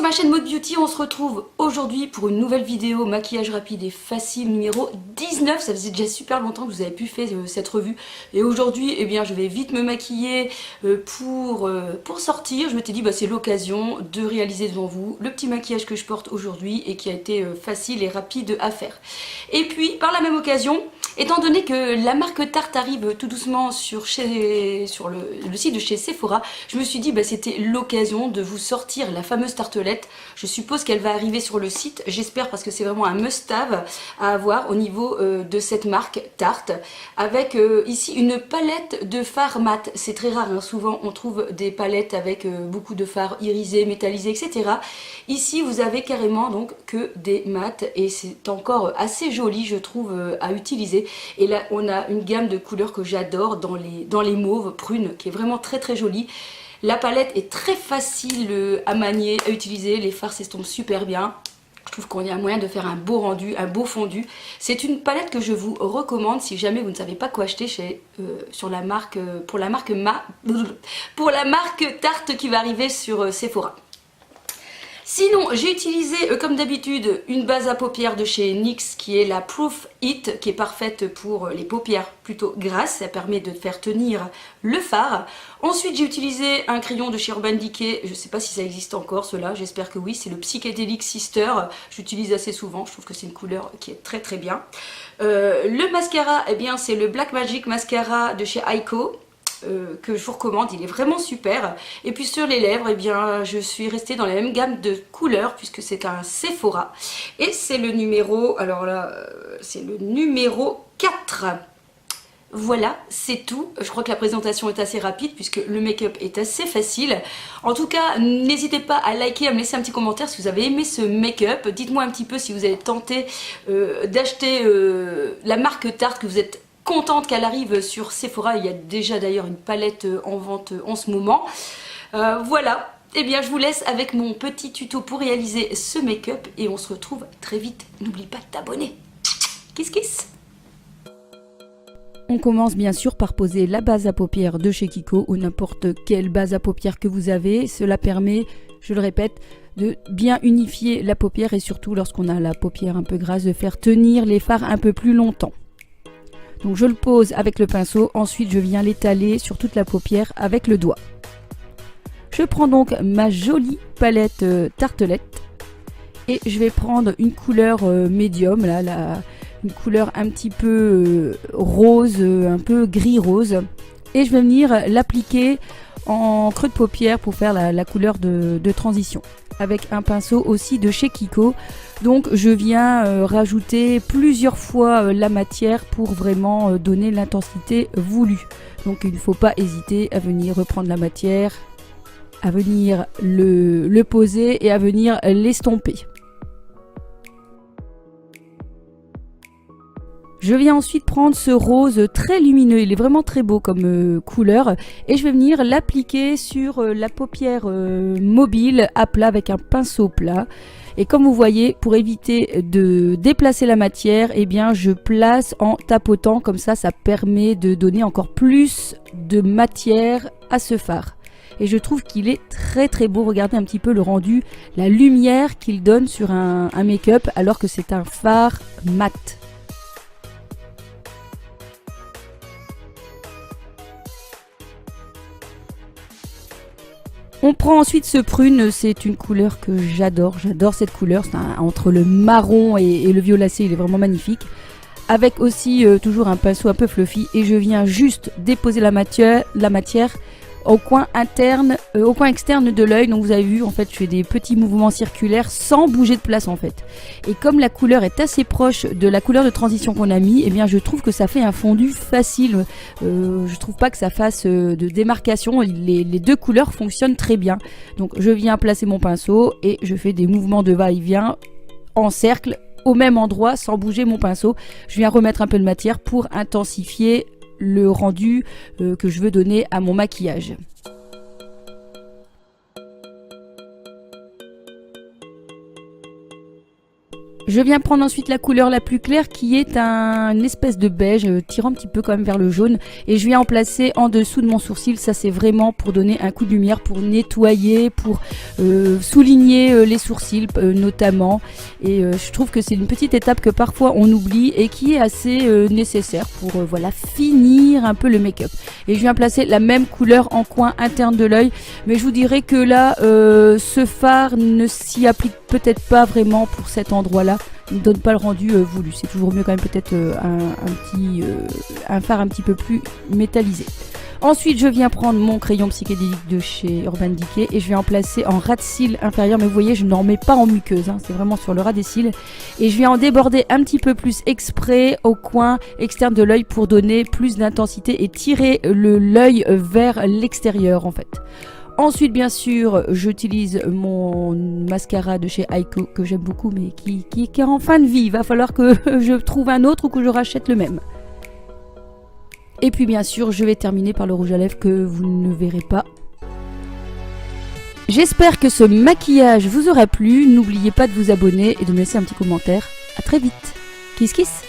ma chaîne Mode Beauty, on se retrouve aujourd'hui pour une nouvelle vidéo maquillage rapide et facile numéro 19. Ça faisait déjà super longtemps que vous avez pu faire cette revue. Et aujourd'hui, eh bien, je vais vite me maquiller pour sortir. Je m'étais dit, bah, c'est l'occasion de réaliser devant vous le petit maquillage que je porte aujourd'hui et qui a été facile et rapide à faire. Et puis, par la même occasion, étant donné que la marque Tarte arrive tout doucement sur le site de chez Sephora, je me suis dit bah, c'était l'occasion de vous sortir la fameuse tartelette. Je suppose qu'elle va arriver sur le site, j'espère, parce que c'est vraiment un must-have à avoir au niveau de cette marque Tarte. Avec ici une palette de fards mat. C'est très rare, hein. Souvent on trouve des palettes avec beaucoup de fards irisés, métallisés, etc. Ici vous avez carrément donc que des mats et c'est encore assez joli, je trouve, à utiliser. Et là on a une gamme de couleurs que j'adore dans les mauves prunes qui est vraiment très très jolie. La palette est très facile à manier, à utiliser, les fards s'estompent super bien. Je trouve qu'on a moyen de faire un beau rendu, un beau fondu. C'est une palette que je vous recommande si jamais vous ne savez pas quoi acheter pour la marque Tarte qui va arriver sur Sephora. Sinon, j'ai utilisé, comme d'habitude, une base à paupières de chez NYX qui est la Proof It, qui est parfaite pour les paupières plutôt grasses. Ça permet de faire tenir le fard. Ensuite, j'ai utilisé un crayon de chez Urban Decay. Je ne sais pas si ça existe encore, cela. J'espère que oui. C'est le Psychedelic Sister. J'utilise assez souvent. Je trouve que c'est une couleur qui est très très bien. Le mascara, eh bien, c'est le Black Magic Mascara de chez Aiko. Que je vous recommande, il est vraiment super. Et puis sur les lèvres, eh bien, je suis restée dans la même gamme de couleurs puisque c'est un Sephora. Et c'est le numéro, alors là, c'est le numéro 4. Voilà, c'est tout. Je crois que la présentation est assez rapide puisque le make-up est assez facile. En tout cas, n'hésitez pas à liker, à me laisser un petit commentaire si vous avez aimé ce make-up. Dites-moi un petit peu si vous avez tenté d'acheter la marque Tarte, que vous êtes contente qu'elle arrive sur Sephora. Il y a déjà d'ailleurs une palette en vente en ce moment. Voilà, et bien je vous laisse avec mon petit tuto pour réaliser ce make-up et on se retrouve très vite. N'oublie pas de t'abonner. Kiss kiss. On commence bien sûr par poser la base à paupières de chez Kiko ou n'importe quelle base à paupières que vous avez. Cela permet, je le répète, de bien unifier la paupière et surtout lorsqu'on a la paupière un peu grasse, de faire tenir les fards un peu plus longtemps. Donc je le pose avec le pinceau, ensuite je viens l'étaler sur toute la paupière avec le doigt. Je prends donc ma jolie palette tartelette et je vais prendre une couleur médium, là, une couleur un petit peu rose, un peu gris rose. Et je vais venir l'appliquer en creux de paupière pour faire la couleur de transition. Avec un pinceau aussi de chez Kiko. Donc je viens rajouter plusieurs fois la matière pour vraiment donner l'intensité voulue. Donc il ne faut pas hésiter à venir reprendre la matière, à venir le poser et à venir l'estomper. Je viens ensuite prendre ce rose très lumineux, il est vraiment très beau comme couleur, et je vais venir l'appliquer sur la paupière mobile à plat avec un pinceau plat. Et comme vous voyez, pour éviter de déplacer la matière, eh bien je place en tapotant, comme ça permet de donner encore plus de matière à ce fard. Et je trouve qu'il est très très beau. Regardez un petit peu le rendu, la lumière qu'il donne sur un make-up alors que c'est un fard mat. On prend ensuite ce prune, c'est une couleur que j'adore cette couleur, entre le marron et le violacé, il est vraiment magnifique. Avec aussi toujours un pinceau un peu fluffy et je viens juste déposer la matière au coin externe de l'œil. Donc vous avez vu, en fait je fais des petits mouvements circulaires sans bouger de place en fait. Et comme la couleur est assez proche de la couleur de transition qu'on a mis, eh bien je trouve que ça fait un fondu facile. Je trouve pas que ça fasse de démarcation, les deux couleurs fonctionnent très bien. Donc je viens placer mon pinceau et je fais des mouvements de va-et-vient en cercle au même endroit sans bouger mon pinceau. Je viens remettre un peu de matière pour intensifier le rendu que je veux donner à mon maquillage. Je viens prendre ensuite la couleur la plus claire qui est une espèce de beige tirant un petit peu quand même vers le jaune et je viens en placer en dessous de mon sourcil. Ça c'est vraiment pour donner un coup de lumière, pour nettoyer, pour souligner les sourcils notamment, et je trouve que c'est une petite étape que parfois on oublie et qui est assez nécessaire pour voilà finir un peu le make-up. Et je viens placer la même couleur en coin interne de l'œil, mais je vous dirais que là ce fard ne s'y applique peut-être pas vraiment pour cet endroit là, il ne donne pas le rendu voulu. C'est toujours mieux quand même peut-être un fard un petit peu plus métallisé. Ensuite je viens prendre mon crayon psychédélique de chez Urban Decay et je vais en placer en ras de cils inférieur, mais vous voyez je n'en mets pas en muqueuse, hein, c'est vraiment sur le ras des cils, et je viens en déborder un petit peu plus exprès au coin externe de l'œil pour donner plus d'intensité et tirer l'œil vers l'extérieur en fait. Ensuite, bien sûr, j'utilise mon mascara de chez Aiko que j'aime beaucoup, mais qui est en fin de vie. Il va falloir que je trouve un autre ou que je rachète le même. Et puis, bien sûr, je vais terminer par le rouge à lèvres que vous ne verrez pas. J'espère que ce maquillage vous aura plu. N'oubliez pas de vous abonner et de me laisser un petit commentaire. À très vite. Kiss kiss.